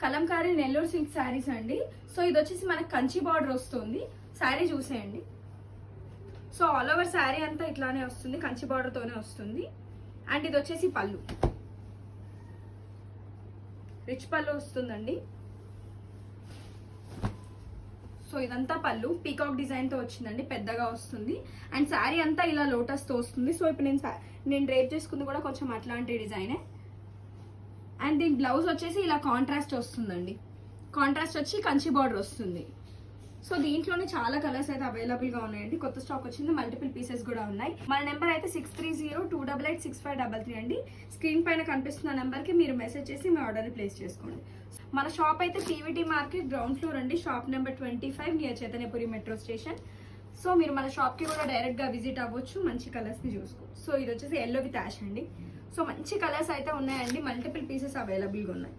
Kalamkari Nellore silk saris అండి. So ఇది వచ్చేసి మనకి కంచి బార్డర్ వస్తుంది. శారీ చూసేయండి. సో ఆల్ ఓవర్ శారీ అంతా ఇట్లానే వస్తుంది, కంచి బార్డర్ తోనే వస్తుంది. అండ్ ఇది వచ్చేసి పళ్ళు, రిచ్ పళ్ళు వస్తుందండి. సో ఇదంతా పళ్ళు పీకాక్ డిజైన్ తో వచ్చిందండి, పెద్దగా వస్తుంది. అండ్ శారీ అంతా ఇలా లోటస్ తో వస్తుంది. సో ఇప్పుడు నేను డ్రేప్ చేసుకుంది కూడా కొంచెం అట్లాంటి డిజైనే. అండ్ దీని బ్లౌజ్ వచ్చేసి ఇలా కాంట్రాస్ట్ వస్తుందండి, కాంట్రాస్ట్ వచ్చి కంచి బార్డర్ వస్తుంది. సో దీంట్లోనే చాలా కలర్స్ అయితే అవైలబుల్ గా ఉన్నాయండి. కొత్త స్టాక్ వచ్చింది, మల్టిపుల్ పీసెస్ కూడా ఉన్నాయి. మన నెంబర్ అయితే 6302886533 అండి. స్క్రీన్ పైన కనిపిస్తున్న నెంబర్ కి మీరు మెసేజ్ చేసి మీ ఆర్డర్ ని ప్లేస్ చేసుకోండి. మన షాప్ అయితే పీవీటీ మార్కెట్ గ్రౌండ్ ఫ్లోర్ అండి, shop number 25 near Chaitanyapuri metro station. So మీరు మన షాప్ కి కూడా డైరెక్ట్ గా విజిట్ అవ్వచ్చు, మంచి కలర్స్ ని చూసుకోవచ్చు. సో ఇది వచ్చేసి ఎల్లో విత్ యాష్ అండి. సో మంచి కలర్స్ అయితే ఉన్నాయండి, మల్టిపుల్ పీసెస్ అవైలబుల్ గా ఉన్నాయి.